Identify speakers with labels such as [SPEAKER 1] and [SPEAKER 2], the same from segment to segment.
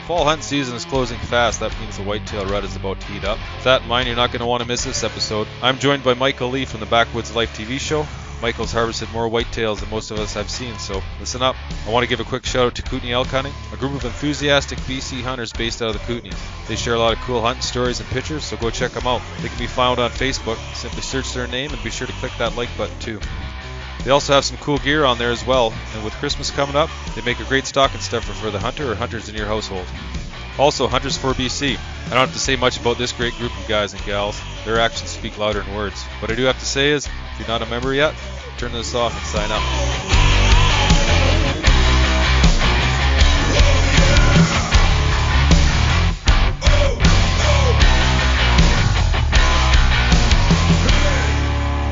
[SPEAKER 1] fall hunting season is closing fast. That means the whitetail rut is about to heat up. With that in mind, you're not going to want to miss this episode. I'm joined by Michael Lee from the Backwoods Life TV show. Michael's harvested more whitetails than most of us have seen, so listen up. I want to give a quick shout out to Kootenai Elk Hunting, a group of enthusiastic BC hunters based out of the Kootenays. They share a lot of cool hunting stories and pictures, so go check them out. They can be found on Facebook. Simply search their name and be sure to click that like button too. They also have some cool gear on there as well, and with Christmas coming up, they make a great stocking stuffer for the hunter or hunters in your household. Also, Hunters for BC. I don't have to say much about this great group of guys and gals. Their actions speak louder than words. What I do have to say is, if you're not a member yet, turn this off and sign up.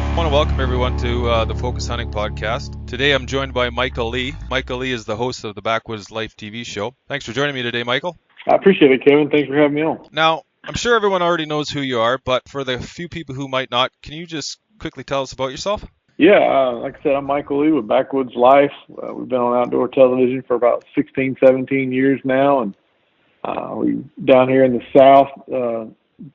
[SPEAKER 1] I want to welcome everyone to the Focus Hunting Podcast. Today I'm joined by Michael Lee. Michael Lee is the host of the Backwoods Life TV show. Thanks for joining me today, Michael.
[SPEAKER 2] I appreciate it, Kevin. Thanks for having me on.
[SPEAKER 1] Now, I'm sure everyone already knows who you are, but for the few people who might not, can you just quickly tell us about yourself?
[SPEAKER 2] Yeah, like I said, I'm Michael Lee with Backwoods Life. We've been on outdoor television for about 16, 17 years now, and we down here in the South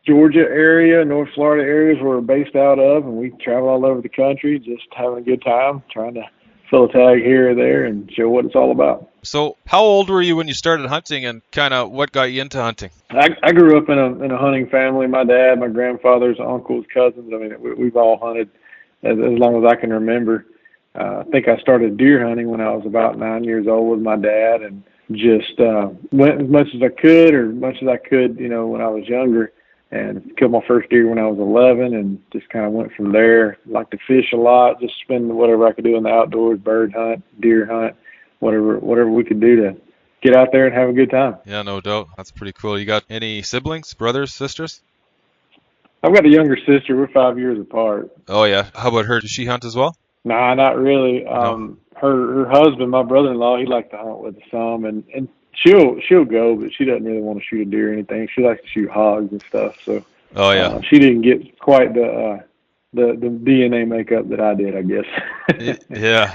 [SPEAKER 2] Georgia area, North Florida areas where we're based out of, and we travel all over the country just having a good time, trying to fill a tag here or there and show what it's all about.
[SPEAKER 1] So how old were you when you started hunting, and kind of what got you into hunting?
[SPEAKER 2] I grew up in a hunting family. My dad, my grandfathers, uncles, cousins, I mean, we've all hunted as long as I can remember. I think I started deer hunting when I was about 9 years old with my dad, and just went as much as I could, when I was younger, and killed my first deer when I was 11, and just kind of went from there. Like to fish a lot, just spend whatever I could do in the outdoors, bird hunt, deer hunt, whatever we could do to get out there and have a good time.
[SPEAKER 1] Yeah, no doubt. That's pretty cool. You got any siblings, brothers, sisters?
[SPEAKER 2] I've got a younger sister. We're 5 years apart.
[SPEAKER 1] Oh, yeah. How about her? Does she hunt as well?
[SPEAKER 2] Nah, not really.
[SPEAKER 1] No.
[SPEAKER 2] Her husband, my brother-in-law, he likes to hunt with us some, and she'll go, but she doesn't really want to shoot a deer or anything. She likes to shoot hogs and stuff. So,
[SPEAKER 1] oh yeah,
[SPEAKER 2] she didn't get quite the DNA makeup that I did, I guess.
[SPEAKER 1] Yeah,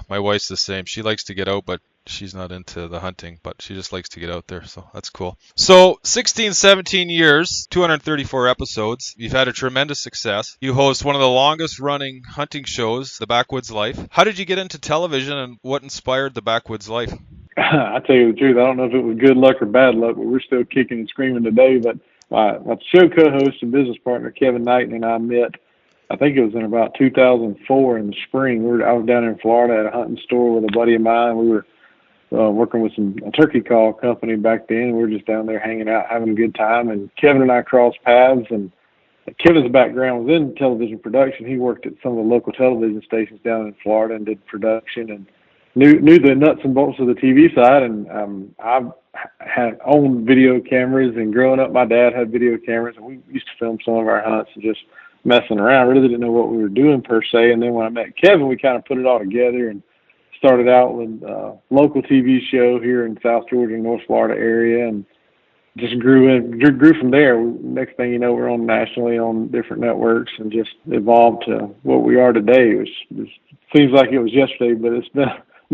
[SPEAKER 1] my wife's the same. She likes to get out, but she's not into the hunting, but she just likes to get out there, so that's cool. So 16, 17 years, 234 episodes. You've had a tremendous success. You host one of the longest running hunting shows, The Backwoods Life. How did you get into television, and what inspired The Backwoods Life?
[SPEAKER 2] I tell you the truth, I don't know if it was good luck or bad luck, but we're still kicking and screaming today. But my show co-host and business partner, Kevin Knighton, and I met, I think it was in about 2004 in the spring. I was down in Florida at a hunting store with a buddy of mine. We were working with a turkey call company back then. We were just down there hanging out, having a good time. And Kevin and I crossed paths. And Kevin's background was in television production. He worked at some of the local television stations down in Florida and did production and knew the nuts and bolts of the TV side. And I've had owned video cameras. And growing up, my dad had video cameras. And we used to film some of our hunts and just messing around. Really didn't know what we were doing per se. And then when I met Kevin, we kind of put it all together and started out with a local TV show here in South Georgia, North Florida area, and just grew from there. Next thing you know, we're on nationally on different networks and just evolved to what we are today. It seems like it was yesterday, but it's been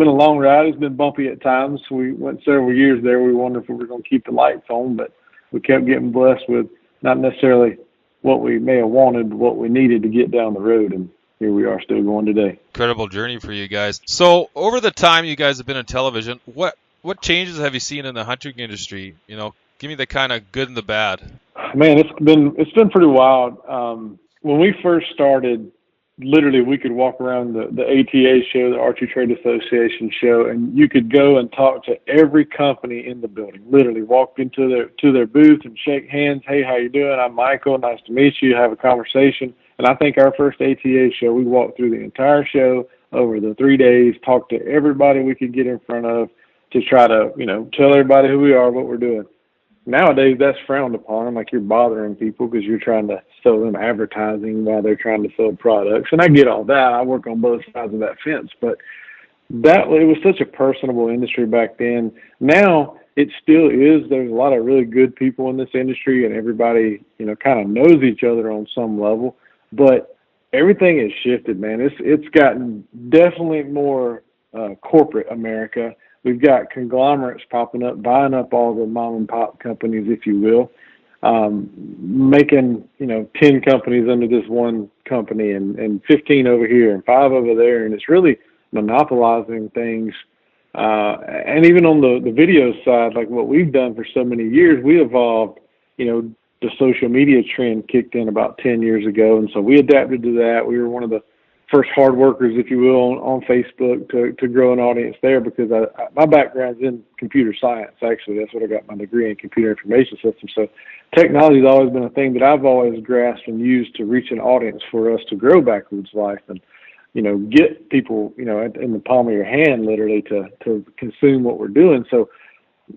[SPEAKER 2] a long ride. It's been bumpy at times. We went several years there. We wondered if we were going to keep the lights on, but we kept getting blessed with not necessarily what we may have wanted, but what we needed to get down the road, and here we are still going today. Incredible
[SPEAKER 1] journey for you guys. So over the time you guys have been in television, what changes have you seen in the hunting industry? You know, give me the kind of good and the bad.
[SPEAKER 2] Man, it's been pretty wild. When we first started, literally we could walk around the ATA show, the Archery Trade Association show, and you could go and talk to every company in the building. Literally walk into their booth and shake hands. Hey, how you doing? I'm Michael. Nice to meet you. Have a conversation. And I think our first ATA show, we walked through the entire show over the 3 days, talked to everybody we could get in front of to try to, tell everybody who we are, what we're doing. Nowadays, that's frowned upon. Like you're bothering people because you're trying to sell them advertising while they're trying to sell products. And I get all that. I work on both sides of that fence. But it was such a personable industry back then. Now it still is. There's a lot of really good people in this industry, and everybody, kind of knows each other on some level. But everything has shifted, man. It's gotten definitely more corporate America we've got conglomerates popping up, buying up all the mom and pop companies, if you will, making, 10 companies under this one company and 15 over here and 5 over there. And it's really monopolizing things. And even on the video side, like what we've done for so many years, we evolved, the social media trend kicked in about 10 years ago. And so we adapted to that. We were one of the first hard workers, if you will, on Facebook to grow an audience there, because my background's in computer science. Actually, that's what I got my degree in, computer information systems. So technology has always been a thing that I've always grasped and used to reach an audience for us to grow Backwoods Life and, get people, in the palm of your hand, literally, to consume what we're doing. So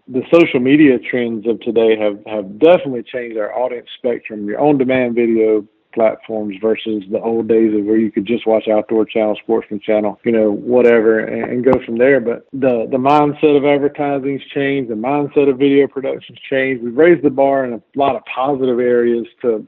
[SPEAKER 2] the social media trends of today have definitely changed our audience spectrum. Your on-demand video platforms versus the old days of where you could just watch Outdoor Channel, Sportsman Channel, whatever, and go from there. But the mindset of advertising's changed. The mindset of video production's changed. We've raised the bar in a lot of positive areas to,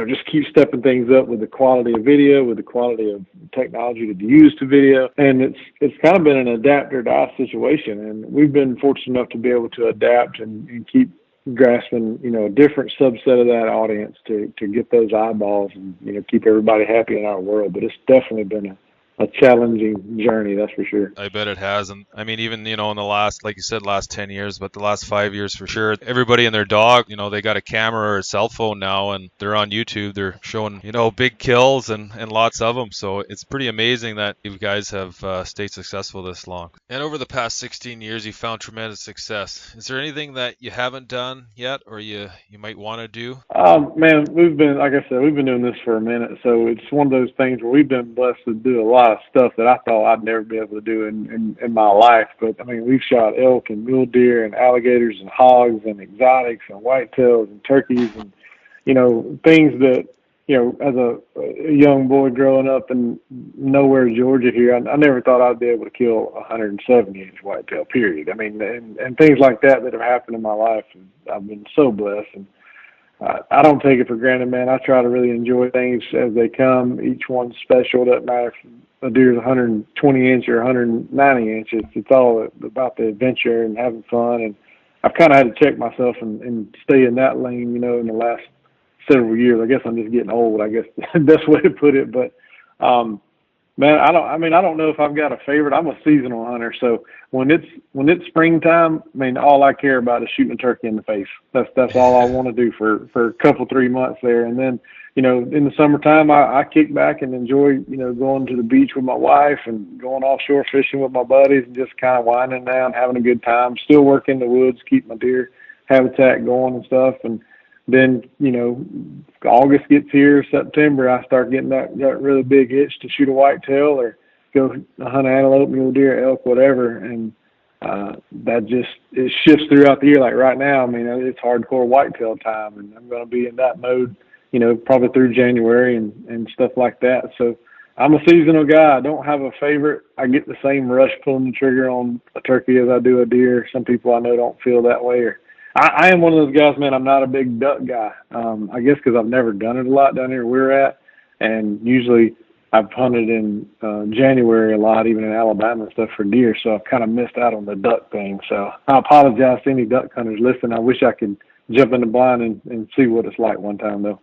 [SPEAKER 2] just keep stepping things up with the quality of video, with the quality of technology to use to video. And it's kind of been an adapt or die situation. And we've been fortunate enough to be able to adapt and keep grasping, a different subset of that audience to get those eyeballs and, keep everybody happy in our world. But it's definitely been a challenging journey, that's for sure.
[SPEAKER 1] I bet it has. And I mean, even, in the last, like you said, last 10 years, but the last 5 years for sure, everybody and their dog, they got a camera or a cell phone now and they're on YouTube. They're showing, big kills and lots of them. So it's pretty amazing that you guys have stayed successful this long. And over the past 16 years, you found tremendous success. Is there anything that you haven't done yet or you might want to do?
[SPEAKER 2] Man, we've been, like I said, we've been doing this for a minute. So it's one of those things where we've been blessed to do a lot of stuff that I thought I'd never be able to do in my life. But I mean, we've shot elk and mule deer and alligators and hogs and exotics and whitetails and turkeys and, things that, as a young boy growing up in nowhere, Georgia here, I never thought I'd be able to kill a 170-inch whitetail, period. I mean, and things like that have happened in my life. And I've been so blessed. And I don't take it for granted, man. I try to really enjoy things as they come. Each one's special. Doesn't matter if a deer's 120 inch or 190 inches. It's all about the adventure and having fun. And I've kind of had to check myself and stay in that lane, in the last several years. I guess I'm just getting old, I guess the best way to put it. But, man, I don't know if I've got a favorite. I'm a seasonal hunter. So when it's springtime, I mean, all I care about is shooting a turkey in the face. That's all I want to do for a couple, 3 months there. And then, in the summertime, I kick back and enjoy, going to the beach with my wife and going offshore fishing with my buddies and just kind of winding down, having a good time, still work in the woods, keep my deer habitat going and stuff. And then, August gets here, September, I start getting that really big itch to shoot a whitetail or go hunt antelope, mule deer, elk, whatever. And it shifts throughout the year. Like right now, I mean, it's hardcore whitetail time, and I'm going to be in that mode, probably through January and stuff like that. So I'm a seasonal guy. I don't have a favorite. I get the same rush pulling the trigger on a turkey as I do a deer. Some people I know don't feel that way. Or I am one of those guys, man. I'm not a big duck guy. I guess because I've never done it a lot down here where we're at, and usually I've hunted in January a lot, even in Alabama and stuff for deer. So I've kind of missed out on the duck thing. So I apologize to any duck hunters listening. I wish I could jump in the blind and see what it's like one time though.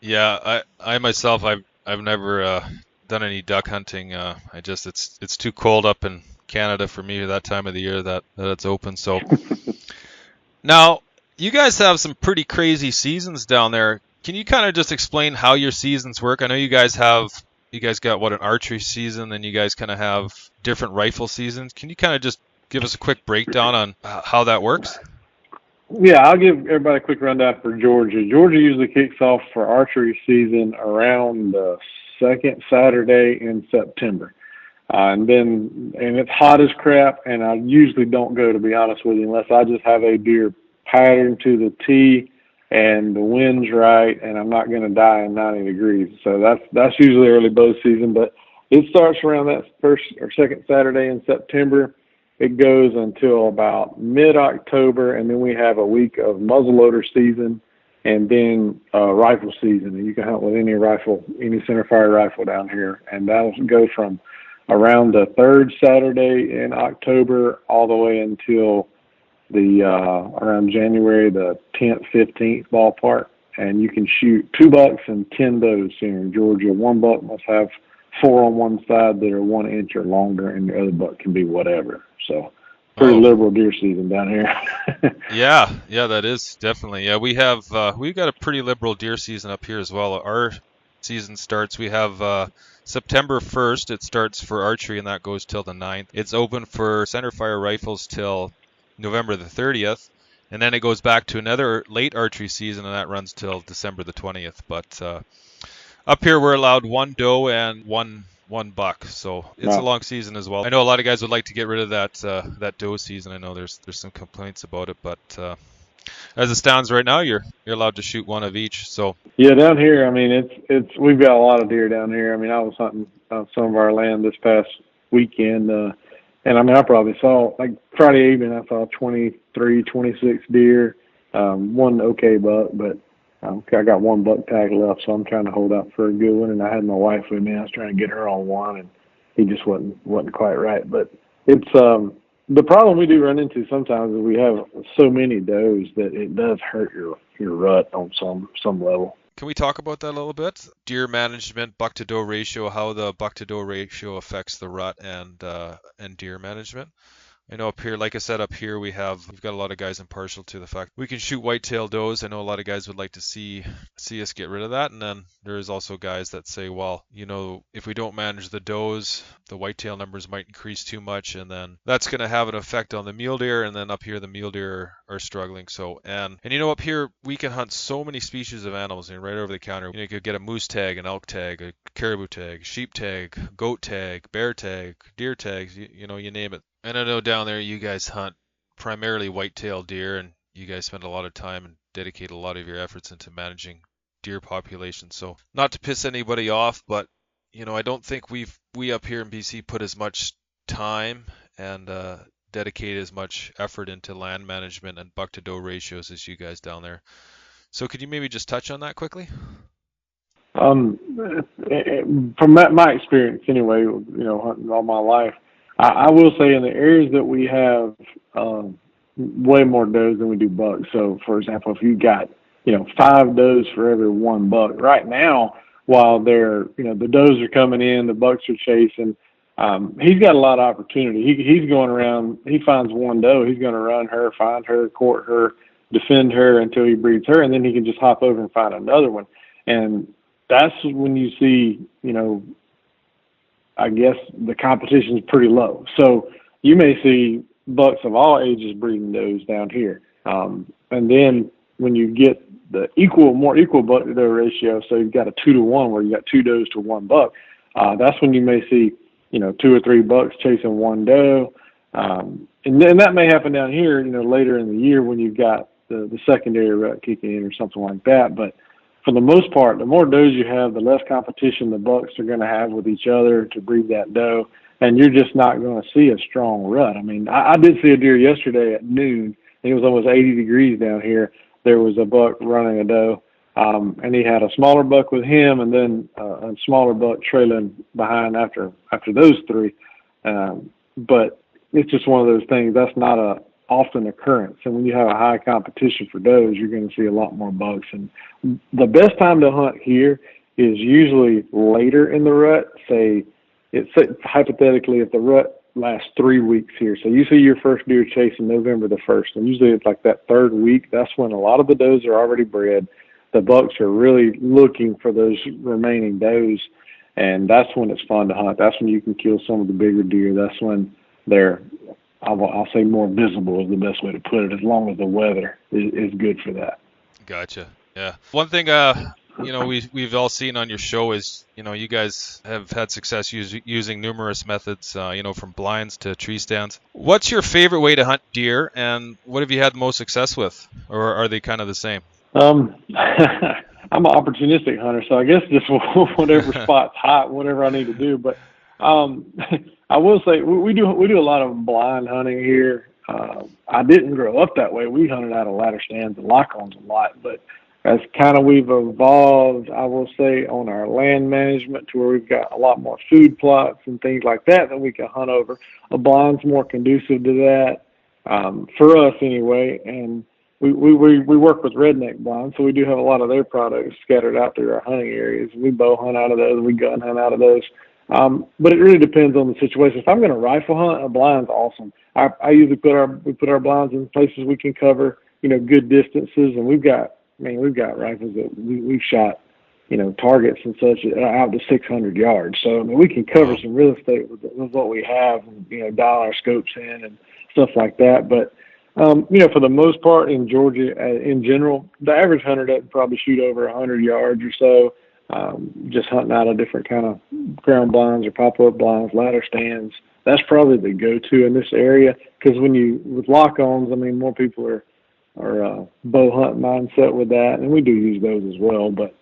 [SPEAKER 1] Yeah, I myself, I've never done any duck hunting. It's too cold up in Canada for me that time of the year that it's open. So now you guys have some pretty crazy seasons down there. Can you kind of just explain how your seasons work? I know you guys got an archery season, then you guys kind of have different rifle seasons. Can you kind of just give us a quick breakdown on how that works?
[SPEAKER 2] Yeah, I'll give everybody a quick rundown for Georgia. Georgia usually kicks off for archery season around the second Saturday in September. And it's hot as crap, and I usually don't go, to be honest with you, unless I just have a deer patterned to the T and the wind's right and I'm not going to die in 90 degrees. So that's usually early bow season, but it starts around that first or second Saturday in September. It goes until about mid-October, and then we have a week of muzzleloader season and then rifle season. And you can hunt with any rifle, any centerfire rifle down here. And that'll go from around the third Saturday in October all the way until the around January the 10th, 15th ballpark. And you can shoot 2 bucks and 10 does here in Georgia. 1 buck must have 4 on one side that are 1 inch or longer, and the other buck can be whatever. So pretty liberal deer season down here.
[SPEAKER 1] Yeah, that is definitely. Yeah, we've got a pretty liberal deer season up here as well. Our season starts, we have September 1st, it starts for archery, and that goes till the 9th. It's open for centerfire rifles till November the 30th, and then it goes back to another late archery season, and that runs till December the 20th. But up here we're allowed 1 doe and one buck, so it's a long season as well. I know a lot of guys would like to get rid of that doe season. I know there's some complaints about it, but as it stands right now, you're allowed to shoot 1 of each. So
[SPEAKER 2] yeah, down here, I mean, it's we've got a lot of deer down here. I mean, I was hunting on some of our land this past weekend, and I mean, I probably saw, like Friday evening, I saw 23, 26 deer, 1 okay buck, but I got 1 buck tag left, so I'm trying to hold out for a good one. And I had my wife with me. I was trying to get her on one, and he just wasn't quite right. But it's the problem we do run into sometimes is we have so many does that it does hurt your rut on some level.
[SPEAKER 1] Can we talk about that a little bit? Deer management, buck to doe ratio, how the buck to doe ratio affects the rut and deer management. I know up here, like I said, up here we've got a lot of guys impartial to the fact we can shoot whitetail does. I know a lot of guys would like to see us get rid of that, and then there's also guys that say, well, if we don't manage the does, the whitetail numbers might increase too much, and then that's going to have an effect on the mule deer, and then up here the mule deer are struggling. So and up here we can hunt so many species of animals, right over the counter. You could get a moose tag, an elk tag, a caribou tag, sheep tag, goat tag, bear tag, deer tags, you name it. And I know down there you guys hunt primarily whitetail deer, and you guys spend a lot of time and dedicate a lot of your efforts into managing deer populations. So not to piss anybody off, but I don't think we up here in BC put as much time and dedicate as much effort into land management and buck to doe ratios as you guys down there. So could you maybe just touch on that quickly?
[SPEAKER 2] From my experience anyway, hunting all my life, I will say in the areas that we have way more does than we do bucks. So, for example, if you got 5 does for every 1 buck right now, while the does are coming in, the bucks are chasing. He's got a lot of opportunity. He's going around. He finds 1 doe. He's going to run her, find her, court her, defend her until he breeds her, and then he can just hop over and find another one. And that's when you see, I guess the competition is pretty low. So you may see bucks of all ages breeding does down here. And then when you get the more equal buck to doe ratio, so you've got a 2-to-1 where you got 2 does to 1 buck, that's when you may see, 2 or 3 bucks chasing 1 doe. And then that may happen down here, later in the year when you've got the secondary rut kicking in or something like that. But for the most part, the more does you have, the less competition the bucks are going to have with each other to breed that doe, and you're just not going to see a strong rut. I mean, I did see a deer yesterday at noon. It was almost 80 degrees down here. There was a buck running a doe, and he had a smaller buck with him, and then a smaller buck trailing behind after those 3. But it's just one of those things. That's not a often occurrence. And when you have a high competition for does, you're going to see a lot more bucks. And the best time to hunt here is usually later in the rut. Hypothetically, if the rut lasts 3 weeks here. So you see your first deer chase in November the 1st, and usually it's like that 3rd week. That's when a lot of the does are already bred. The bucks are really looking for those remaining does, and that's when it's fun to hunt. That's when you can kill some of the bigger deer. That's when they're, I'll say, more visible is the best way to put it, as long as the weather is good for that.
[SPEAKER 1] Gotcha. Yeah. One thing, we've all seen on your show is, you guys have had success using numerous methods, from blinds to tree stands. What's your favorite way to hunt deer, and what have you had the most success with, or are they kind of the same?
[SPEAKER 2] I'm an opportunistic hunter, so I guess just whatever spot's hot, whatever I need to do. But I will say we do a lot of blind hunting here. I didn't grow up that way. We hunted out of ladder stands and lock-ons a lot, but as kind of we've evolved, I will say, on our land management to where we've got a lot more food plots and things like that we can hunt over. A blind's more conducive to that, for us anyway. And we work with redneck blinds, so we do have a lot of their products scattered out through our hunting areas. We bow hunt out of those, we gun hunt out of those. But it really depends on the situation. If I'm going to rifle hunt, a blind's awesome. I usually put our blinds in places we can cover, good distances, and we've got rifles that we've shot, targets and such out to 600 yards. So, we can cover some real estate with what we have and, dial our scopes in and stuff like that. But, for the most part in Georgia, in general, the average hunter doesn't probably shoot over 100 yards or so, just hunting out of different kind of ground blinds or pop-up blinds, ladder stands. That's probably the go-to in this area because with lock-ons, more people are bow hunt mindset with that, and we do use those as well. But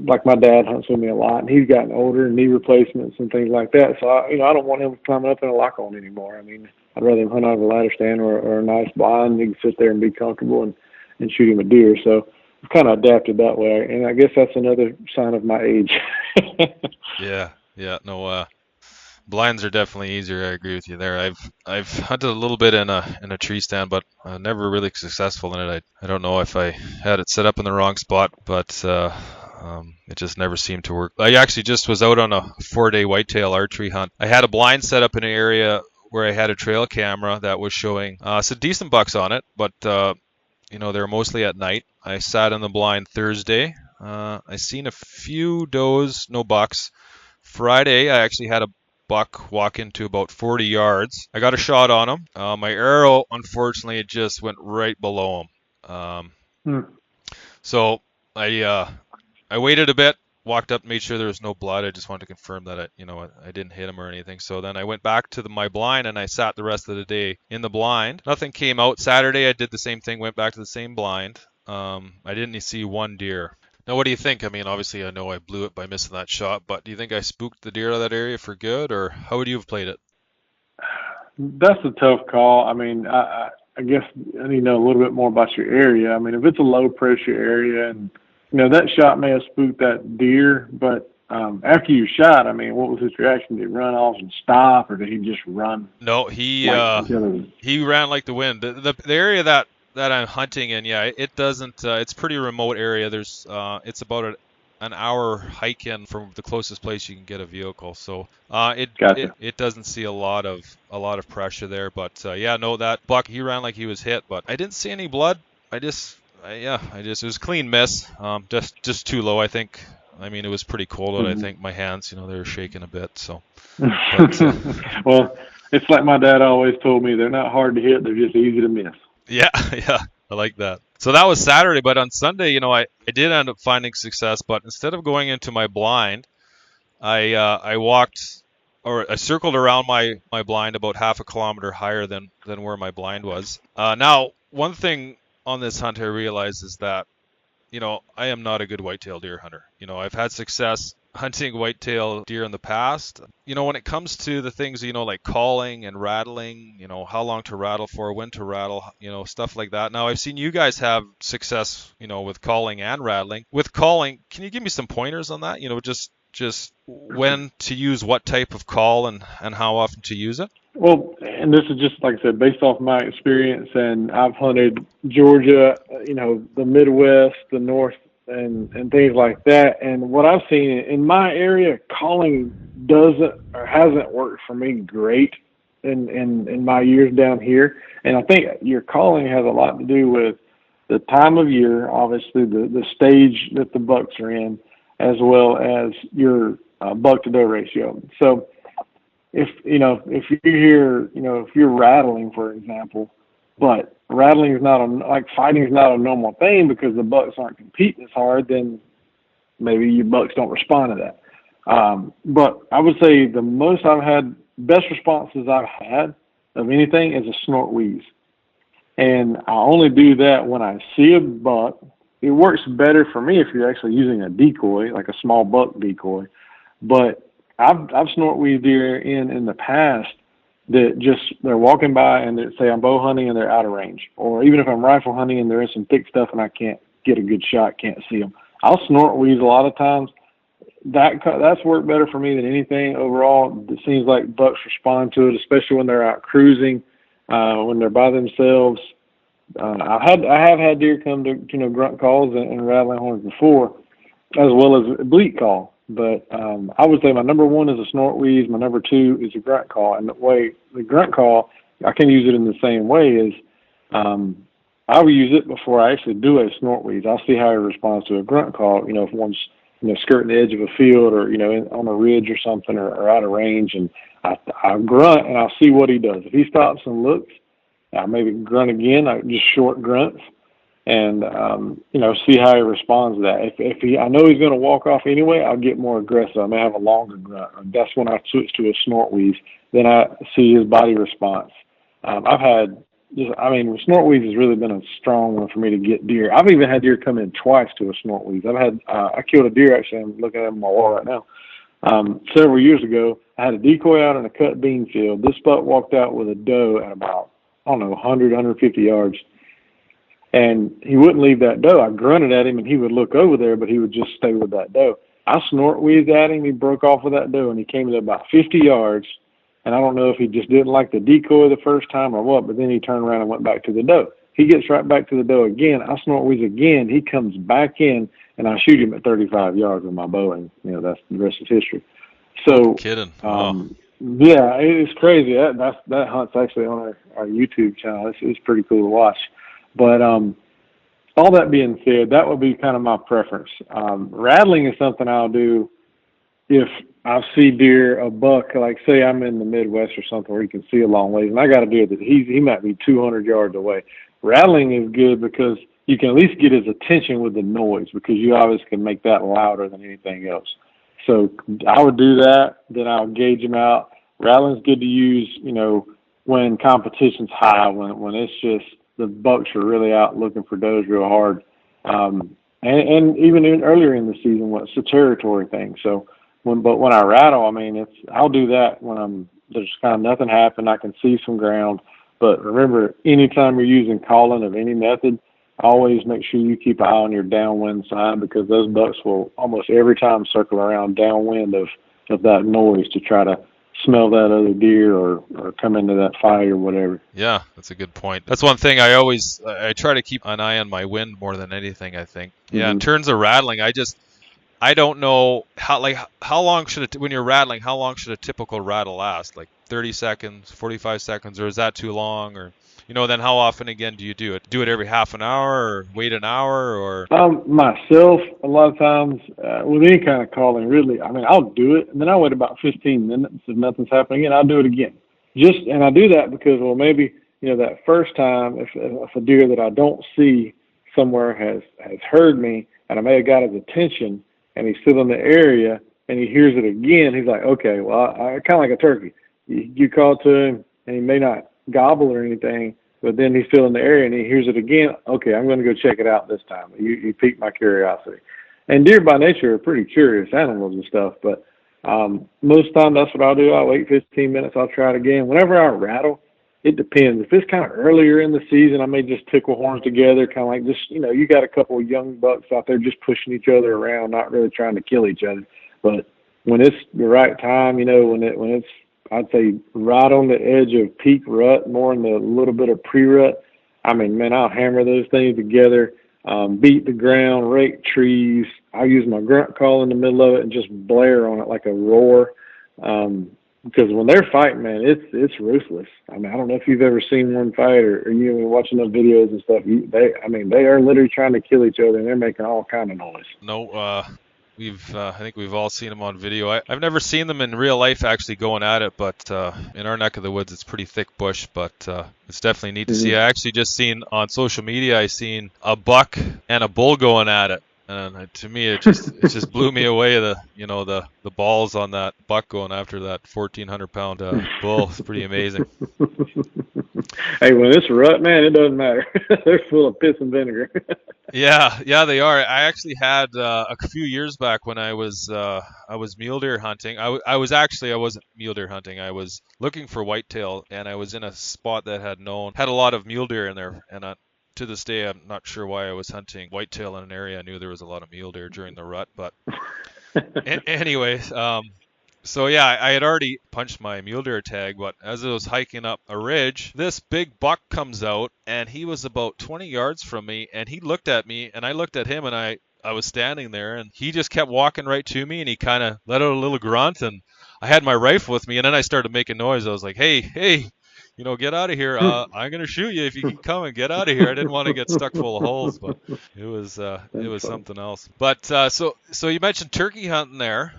[SPEAKER 2] like my dad hunts with me a lot, and he's gotten older, knee replacements and things like that. So I don't want him climbing up in a lock-on anymore. I'd rather him hunt out of a ladder stand or a nice blind. He can sit there and be comfortable and shoot him a deer. So I've kind of adapted that way, and I guess that's another sign of my age.
[SPEAKER 1] Yeah. No, blinds are definitely easier. I agree with you there. I've hunted a little bit in a tree stand, but never really successful in it. I don't know if I had it set up in the wrong spot, but it just never seemed to work. I actually just was out on a 4-day whitetail archery hunt. I had a blind set up in an area where I had a trail camera that was showing some decent bucks on it, but they're mostly at night. I sat in the blind Thursday. I seen a few does, no bucks. Friday, I actually had a buck walk into about 40 yards. I got a shot on him. My arrow, unfortunately, it just went right below him. So I waited a bit, walked up, made sure there was no blood. I just wanted to confirm that I didn't hit him or anything. So then I went back to my blind and I sat the rest of the day in the blind. Nothing came out. Saturday I did the same thing, went back to the same blind. I didn't see one deer. Now, what do you think? Obviously I know I blew it by missing that shot, but do you think I spooked the deer out of that area for good, or how would you have played it?
[SPEAKER 2] That's a tough call. I guess I need to know a little bit more about your area. If it's a low pressure area and that shot may have spooked that deer, but after you shot, what was his reaction? Did he run off and stop, or did he just run?
[SPEAKER 1] No, he ran like the wind. The area that I'm hunting in, it doesn't. It's a pretty remote area. There's it's about an hour hike in from the closest place you can get a vehicle. So it doesn't see a lot of pressure there. But that buck, he ran like he was hit, but I didn't see any blood. It was a clean miss. Just too low, I think. It was pretty cold out. I think my hands, they were shaking a bit. So, but,
[SPEAKER 2] well, it's like my dad always told me: they're not hard to hit; they're just easy to miss.
[SPEAKER 1] Yeah, I like that. So that was Saturday, but on Sunday, I did end up finding success. But instead of going into my blind, I walked, or I circled around my blind about half a kilometer higher than where my blind was. Now, one thing on this hunt I realized is that, I am not a good whitetail deer hunter. I've had success hunting whitetail deer in the past. When it comes to the things, like calling and rattling, how long to rattle for, when to rattle, stuff like that. Now, I've seen you guys have success, with calling and rattling. With calling, can you give me some pointers on that? Just when to use what type of call and how often to use it?
[SPEAKER 2] Well, and this is just, like I said, based off my experience, and I've hunted Georgia, the Midwest, the North, and things like that. And what I've seen in my area, calling doesn't or hasn't worked for me great in my years down here. And I think your calling has a lot to do with the time of year, obviously the stage that the bucks are in, as well as your buck to doe ratio. So if you hear, if you're rattling, for example, but rattling is fighting is not a normal thing because the bucks aren't competing as hard, then maybe your bucks don't respond to that. But I would say the most best responses I've had of anything is a snort wheeze. And I only do that when I see a buck. It works better for me if you're actually using a decoy, like a small buck decoy. But I've snort wheezed deer in the past that they're walking by and they say I'm bow hunting and they're out of range. Or even if I'm rifle hunting and they're in some thick stuff and I can't get a good shot, can't see them. I'll snort wheeze a lot of times. That's worked better for me than anything overall. It seems like bucks respond to it, especially when they're out cruising, when they're by themselves. I have had deer come to grunt calls and rattling horns before, as well as a bleat call. But I would say my number one is a snort wheeze. My number two is a grunt call. And the grunt call, I can use it in the same way as I will use it before I actually do a snort wheeze. I'll see how he responds to a grunt call. If one's skirting the edge of a field or on a ridge or something or out of range, and I grunt and I'll see what he does. If he stops and looks, I maybe grunt again, just short grunts, and see how he responds to that. If I know he's going to walk off anyway, I'll get more aggressive. I may have a longer grunt. That's when I switch to a snort wheeze. Then I see his body response. Snort wheeze has really been a strong one for me to get deer. I've even had deer come in twice to a snort wheeze. I killed a deer, actually. I'm looking at him on my wall right now. Several years ago, I had a decoy out in a cut bean field. This buck walked out with a doe at about, 100, 150 yards. And he wouldn't leave that doe. I grunted at him, and he would look over there, but he would just stay with that doe. I snort wheezed at him. He broke off with that doe, and he came to about 50 yards. And I don't know if he just didn't like the decoy the first time or what, but then he turned around and went back to the doe. He gets right back to the doe again. I snort wheeze again. He comes back in, and I shoot him at 35 yards with my bow, and that's the rest is history. So,
[SPEAKER 1] kidding. Wow.
[SPEAKER 2] Yeah, it's crazy. That hunt's actually on our YouTube channel. It's pretty cool to watch. But all that being said, that would be kind of my preference. Rattling is something I'll do if I see deer, a buck, like say I'm in the Midwest or something where you can see a long ways, and I got a deer that he might be 200 yards away. Rattling is good because you can at least get his attention with the noise, because you obviously can make that louder than anything else. So I would do that. Then I'll gauge him out. Rattling's good to use, when competition's high, when it's just the bucks are really out looking for does real hard. And even earlier in the season, it's a territory thing. So when I rattle, I'll do that when there's kind of nothing happened. I can see some ground. But remember, anytime you're using calling of any method, always make sure you keep an eye on your downwind sign, because those bucks will almost every time circle around downwind of that noise to try to smell that other deer or come into that fight or whatever.
[SPEAKER 1] Yeah, that's a good point. That's one thing I try to keep an eye on my wind more than anything, I think. Yeah, in terms of rattling, I don't know how long should when you're rattling, how long should a typical rattle last? Like 30 seconds, 45 seconds, or is that too long? Or then how often again do you do it? Do it every half an hour, or wait an hour, or?
[SPEAKER 2] Myself, a lot of times with any kind of calling, really, I'll do it, and then I'll wait about 15 minutes. If nothing's happening again, I'll do it again. And I do that because, maybe that first time, if a deer that I don't see somewhere has heard me, and I may have got his attention, and he's still in the area, and he hears it again, he's like, okay, well, I kind of like a turkey. You call to him, and he may not gobble or anything, but then he's still in the area and he hears it again. Okay, I'm going to go check it out this time. You piqued my curiosity. And deer by nature are pretty curious animals and stuff, but most of the time that's what I'll do. I'll wait 15 minutes. I'll try it again. Whenever I rattle, it depends. If it's kind of earlier in the season, I may just tickle horns together, kind of like just, you got a couple of young bucks out there just pushing each other around, not really trying to kill each other. But when it's the right time, when it's, I'd say right on the edge of peak rut, more in the little bit of pre-rut, I'll hammer those things together, beat the ground, rake trees. I'll use my grunt call in the middle of it and just blare on it like a roar. Because when they're fighting, man, it's ruthless. I don't know if you've ever seen one fight or watching those videos and stuff. They are literally trying to kill each other, and they're making all kind of noise.
[SPEAKER 1] No, I think we've all seen them on video. I've never seen them in real life actually going at it, but in our neck of the woods, it's pretty thick bush, but it's definitely neat to see. I actually just seen on social media, I seen a buck and a bull going at it. And to me, it just blew me away. The balls on that buck going after that 1,400-pound bull. It's pretty amazing.
[SPEAKER 2] Hey, when it's rut, man, it doesn't matter. They're full of piss and vinegar.
[SPEAKER 1] Yeah, they are. I actually had a few years back when I was mule deer hunting. I wasn't mule deer hunting. I was looking for whitetail, and I was in a spot that had a lot of mule deer in there, and to this day, I'm not sure why I was hunting whitetail in an area. I knew there was a lot of mule deer during the rut, but anyways, so yeah, I had already punched my mule deer tag, but as I was hiking up a ridge, this big buck comes out, and he was about 20 yards from me, and he looked at me, and I looked at him, and I was standing there, and he just kept walking right to me, and he kind of let out a little grunt, and I had my rifle with me, and then I started making noise. I was like, hey, get out of here. I'm going to shoot you if you keep coming. Get out of here. I didn't want to get stuck full of holes, but it was something else. But so you mentioned turkey hunting there.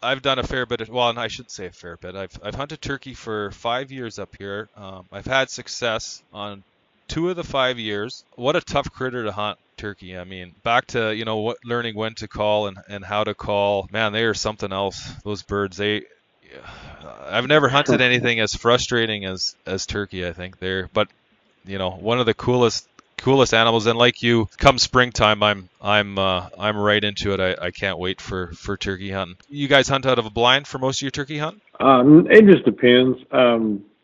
[SPEAKER 1] I've done a fair bit and I shouldn't say a fair bit. I've hunted turkey for 5 years up here. I've had success on 2 of the 5 years. What a tough critter to hunt, turkey. I mean, back to learning when to call and how to call. Man, they are something else. Those birds, I've never hunted anything as frustrating as turkey. I think but one of the coolest animals. And like you, come springtime, I'm right into it. I can't wait for turkey hunting. You guys hunt out of a blind for most of your turkey hunt?
[SPEAKER 2] It just depends.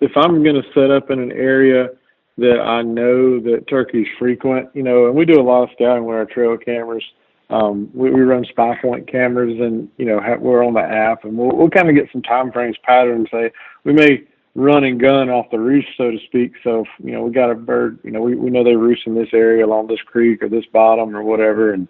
[SPEAKER 2] If I'm going to set up in an area that I know that turkeys frequent, and we do a lot of scouting with our trail cameras. We run spy point cameras, and we're on the app, and we'll kind of get some time frames, patterns. Say we may run and gun off the roost, so to speak. So we got a bird, we know they roost in this area along this creek or this bottom or whatever, and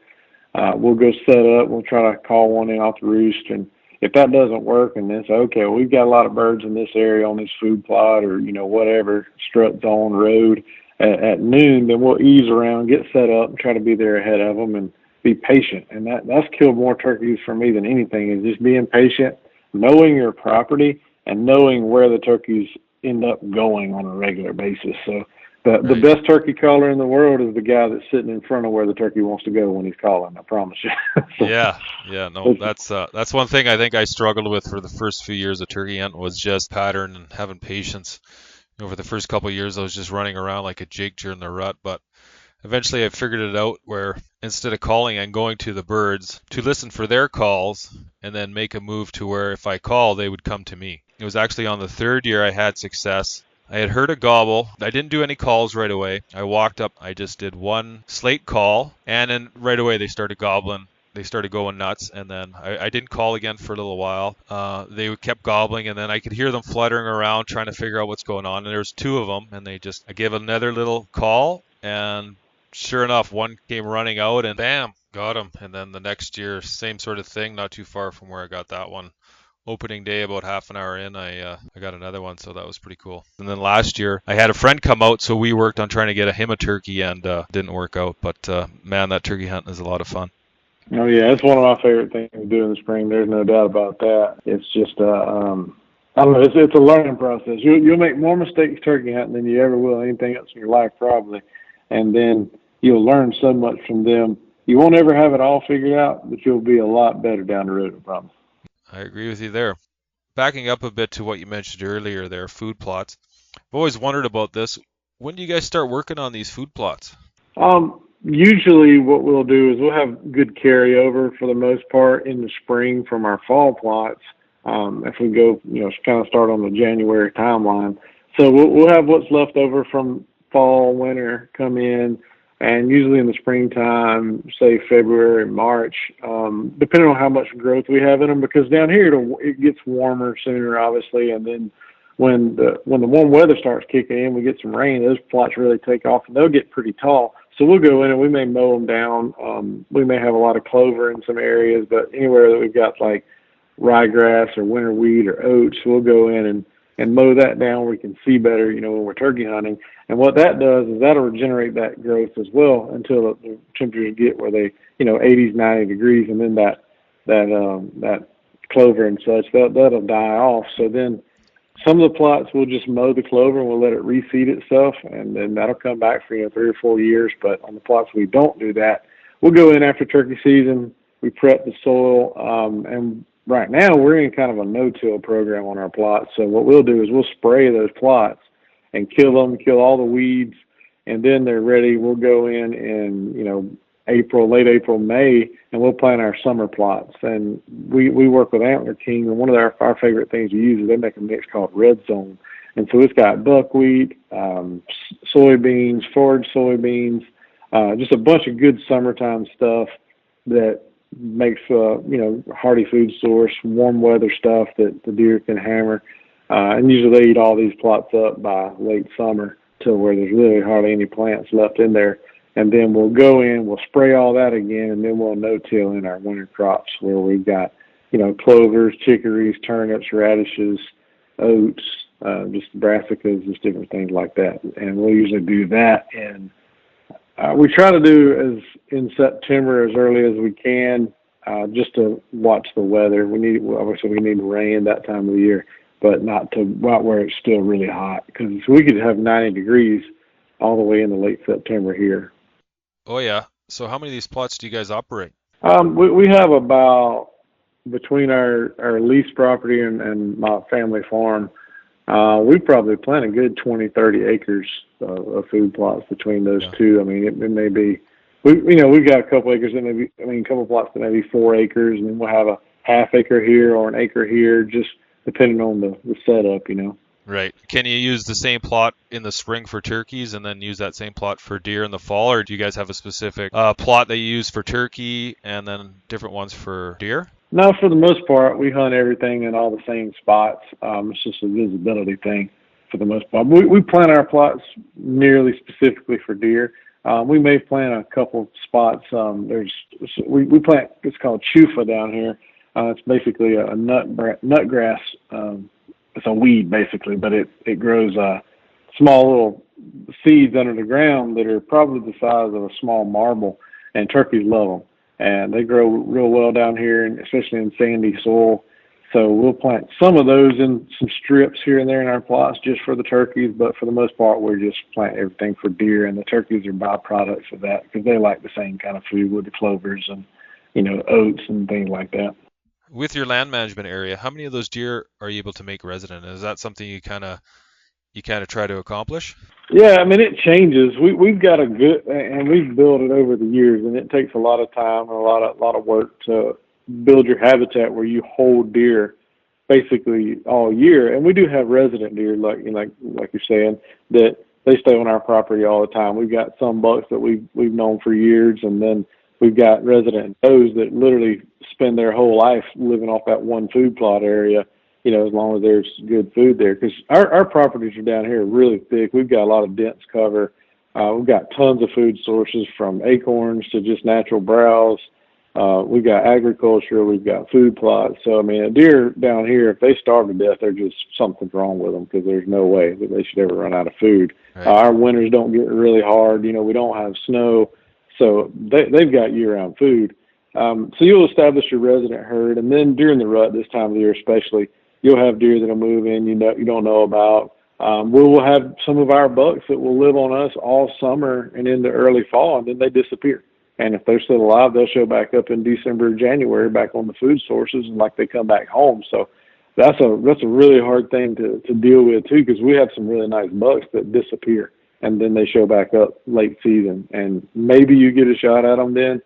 [SPEAKER 2] we'll go set up. We'll try to call one in off the roost, and if that doesn't work, and then say, okay, well, we've got a lot of birds in this area on this food plot or whatever strut zone road at noon, then we'll ease around, get set up, and try to be there ahead of them and be patient. And that's killed more turkeys for me than anything, is just being patient, knowing your property, and knowing where the turkeys end up going on a regular basis. So the best turkey caller in the world is the guy that's sitting in front of where the turkey wants to go when he's calling, I promise you.
[SPEAKER 1] No, that's one thing I think I struggled with for the first few years of turkey hunting, was just pattern and having patience. For the first couple of years, I was just running around like a jig during the rut, but eventually I figured it out where instead of calling and going to the birds to listen for their calls and then make a move to where if I call, they would come to me. It was actually on the 3rd year I had success. I had heard a gobble. I didn't do any calls right away. I walked up. I just did one slate call, and then right away they started gobbling. They started going nuts, and then I didn't call again for a little while. They kept gobbling, and then I could hear them fluttering around trying to figure out what's going on. And there was 2 of them, and I gave another little call, and sure enough, one came running out, and bam, got him. And then the next year, same sort of thing, not too far from where I got that one. Opening day, about half an hour in, I got another one, so that was pretty cool. And then last year, I had a friend come out, so we worked on trying to get him a turkey, and didn't work out. But man, that turkey hunting is a lot of fun.
[SPEAKER 2] Oh yeah, it's one of my favorite things to do in the spring. There's no doubt about that. It's just I don't know. It's a learning process. You'll make more mistakes turkey hunting than you ever will anything else in your life, probably. And then you'll learn so much from them. You won't ever have it all figured out, but you'll be a lot better down the road, I promise.
[SPEAKER 1] I agree with you there. Backing up a bit to what you mentioned earlier there, food plots. I've always wondered about this. When do you guys start working on these food plots?
[SPEAKER 2] Usually what we'll do is we'll have good carryover for the most part in the spring from our fall plots. If we go, kind of start on the January timeline. So we'll have what's left over from fall, winter come in, and usually in the springtime, say February, March, depending on how much growth we have in them, because down here it gets warmer sooner, obviously, and then when the warm weather starts kicking in, we get some rain, those plots really take off, and they'll get pretty tall. So we'll go in and we may mow them down. We may have a lot of clover in some areas, but anywhere that we've got like ryegrass or winter wheat or oats, we'll go in and mow that down where we can see better, when we're turkey hunting. And what that does is that'll regenerate that growth as well until the temperatures get where they, 80s, 90 degrees, and then that clover and such, that'll die off. So then some of the plots we'll just mow the clover and we'll let it reseed itself, and then that'll come back for 3 or 4 years. But on the plots we don't do that, we'll go in after turkey season, we prep the soil, and right now we're in kind of a no-till program on our plots. So what we'll do is we'll spray those plots and kill all the weeds, and then they're ready. We'll go in April, late April, May, and we'll plant our summer plots. And we work with Antler King, and one of our favorite things to use is they make a mix called Red Zone. And so it's got buckwheat, soybeans, forage soybeans, just a bunch of good summertime stuff that makes hearty food source, warm weather stuff that the deer can hammer. And usually they eat all these plots up by late summer to where there's really hardly any plants left in there. And then we'll go in, we'll spray all that again, and then we'll no-till in our winter crops where we've got, clovers, chicories, turnips, radishes, oats, just brassicas, just different things like that. And we'll usually do that. And we try to do as in September as early as we can, just to watch the weather. Obviously we need rain that time of the year, but not where it's still really hot, because we could have 90 degrees all the way into late September here.
[SPEAKER 1] Oh yeah. So how many of these plots do you guys operate?
[SPEAKER 2] We have about, between our lease property and my family farm, we probably plant a good 20, 30 acres of food plots between those two. I mean, it may be, we've got a couple acres that a couple plots that may be 4 acres, and then we'll have a half acre here or an acre here, just depending on the setup,
[SPEAKER 1] Right. Can you use the same plot in the spring for turkeys and then use that same plot for deer in the fall, or do you guys have a specific plot that you use for turkey and then different ones for deer?
[SPEAKER 2] No, for the most part, we hunt everything in all the same spots. It's just a visibility thing for the most part. We plant our plots nearly specifically for deer. We may plant a couple spots. We plant, it's called chufa down here. It's basically a nut grass. It's a weed basically, but it grows small little seeds under the ground that are probably the size of a small marble, and turkeys love them. And they grow real well down here, and especially in sandy soil. So we'll plant some of those in some strips here and there in our plots just for the turkeys, but for the most part, we're just planting everything for deer, and the turkeys are byproducts of that because they like the same kind of food with the clovers and, oats and things like that.
[SPEAKER 1] With your land management area, how many of those deer are you able to make resident? Is that something you kind of try to accomplish?
[SPEAKER 2] Yeah, I mean, it changes. We've got a good, and we've built it over the years, and it takes a lot of time and a lot of work to build your habitat where you hold deer basically all year. And we do have resident deer, like you're saying, that they stay on our property all the time. We've got some bucks that we've known for years, and then we've got resident does that literally spend their whole life living off that one food plot area, as long as there's good food there. Because our properties are down here really thick. We've got a lot of dense cover. We've got tons of food sources, from acorns to just natural browse. We've got agriculture. We've got food plots. So, I mean, a deer down here, if they starve to death, there's just something's wrong with them, because there's no way that they should ever run out of food. Right. Our winters don't get really hard. We don't have snow. So they've got year-round food. So you'll establish your resident herd, and then during the rut, this time of the year especially, you'll have deer that'll move in you don't know about. We will have some of our bucks that will live on us all summer and into early fall, and then they disappear. And if they're still alive, they'll show back up in December, January, back on the food sources, and like they come back home. So that's a really hard thing to deal with too, because we have some really nice bucks that disappear, and then they show back up late season. And maybe you get a shot at them then.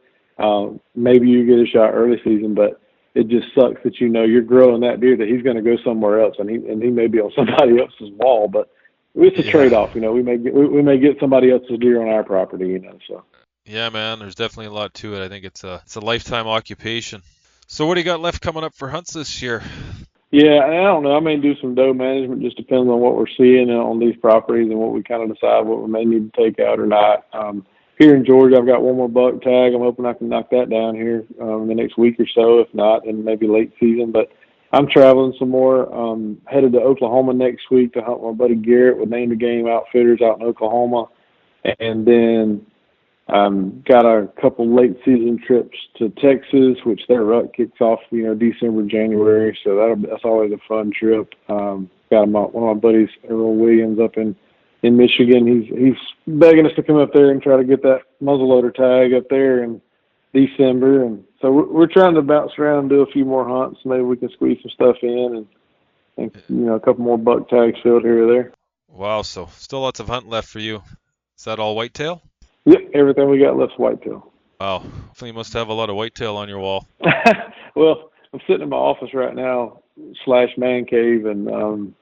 [SPEAKER 2] Maybe you get a shot early season, but it just sucks that you're growing that deer that he's going to go somewhere else, and he may be on somebody else's wall. But it's a trade-off. We may get somebody else's deer on our property. So.
[SPEAKER 1] Yeah, man. There's definitely a lot to it. I think it's a lifetime occupation. So what do you got left coming up for hunts this year?
[SPEAKER 2] Yeah, I don't know. I may do some doe management. Just depends on what we're seeing on these properties and what we kind of decide what we may need to take out or not. Here in Georgia, I've got one more buck tag. I'm hoping I can knock that down here in the next week or so. If not, then maybe late season. But I'm traveling some more. Headed to Oklahoma next week to hunt my buddy Garrett with Name the Game Outfitters out in Oklahoma. And then got a couple late season trips to Texas, which their rut kicks off, December, January. So that's always a fun trip. Got one of my buddies, Earl Williams, up in Michigan. He's begging us to come up there and try to get that muzzleloader tag up there in December. And so we're trying to bounce around and do a few more hunts. Maybe we can squeeze some stuff in and a couple more buck tags filled here or there.
[SPEAKER 1] Wow, so still lots of hunting left for you. Is that all whitetail?
[SPEAKER 2] Yep, everything we got left's whitetail.
[SPEAKER 1] Wow, so you must have a lot of whitetail on your wall.
[SPEAKER 2] Well, I'm sitting in my office right now / man cave, and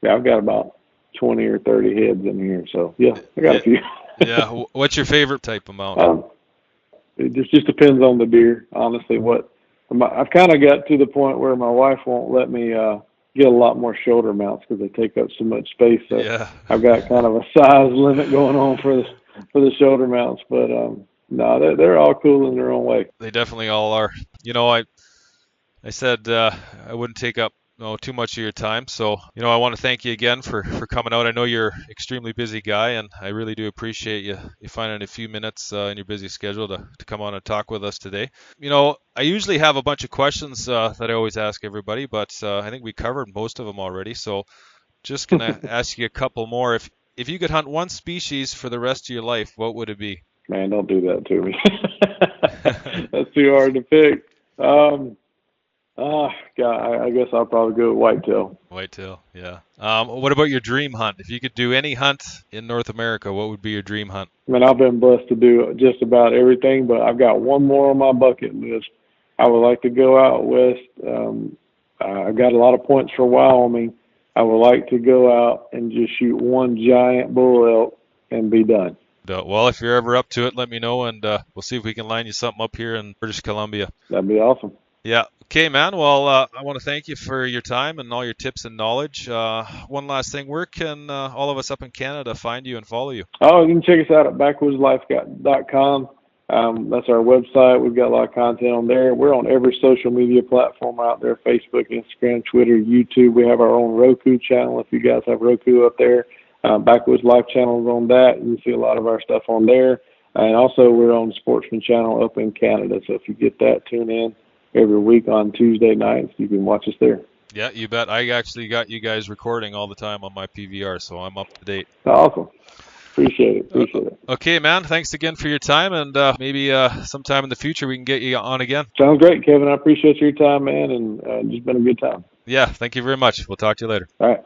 [SPEAKER 2] Yeah, I've got about 20 or 30 heads in here. So yeah, I got a few.
[SPEAKER 1] Yeah. What's your favorite type of mount?
[SPEAKER 2] It just depends on the deer, honestly. I've kind of got to the point where my wife won't let me get a lot more shoulder mounts because they take up so much space. So
[SPEAKER 1] Yeah.
[SPEAKER 2] I've got kind of a size limit going on for the shoulder mounts. But no, they're all cool in their own way.
[SPEAKER 1] They definitely all are. I said I wouldn't take up too much of your time, so I want to thank you again for coming out. I know you're an extremely busy guy, and I really do appreciate you finding a few minutes in your busy schedule to come on and talk with us today. I usually have a bunch of questions that I always ask everybody, but I think we covered most of them already. So just gonna ask you a couple more. If you could hunt one species for the rest of your life, what would it be?
[SPEAKER 2] Man, don't do that to me. That's too hard to pick. God, I guess I'll probably go with whitetail.
[SPEAKER 1] Whitetail, yeah. What about your dream hunt? If you could do any hunt in North America, what would be your dream hunt?
[SPEAKER 2] I mean, I've been blessed to do just about everything, but I've got one more on my bucket list. I would like to go out west. I've got a lot of points for Wyoming. I would like to go out and just shoot one giant bull elk and be done.
[SPEAKER 1] Well, if you're ever up to it, let me know, and we'll see if we can line you something up here in British Columbia.
[SPEAKER 2] That'd be awesome.
[SPEAKER 1] Yeah. Okay, man. Well, I want to thank you for your time and all your tips and knowledge. One last thing, where can all of us up in Canada find you and follow you?
[SPEAKER 2] Oh, you can check us out at backwoodslife.com. That's our website. We've got a lot of content on there. We're on every social media platform out there, Facebook, Instagram, Twitter, YouTube. We have our own Roku channel if you guys have Roku up there. Backwoods Life channel is on that. You can see a lot of our stuff on there. And also we're on the Sportsman channel up in Canada. So if you get that, tune in every week on Tuesday nights. You can watch us there.
[SPEAKER 1] Yeah, you bet. I actually got you guys recording all the time on my PVR, so I'm up to date.
[SPEAKER 2] Awesome. Appreciate it.
[SPEAKER 1] Okay, man. Thanks again for your time, and maybe sometime in the future we can get you on again.
[SPEAKER 2] Sounds great, Kevin. I appreciate your time, man, and it's been a good time.
[SPEAKER 1] Yeah, thank you very much. We'll talk to you later.
[SPEAKER 2] All right.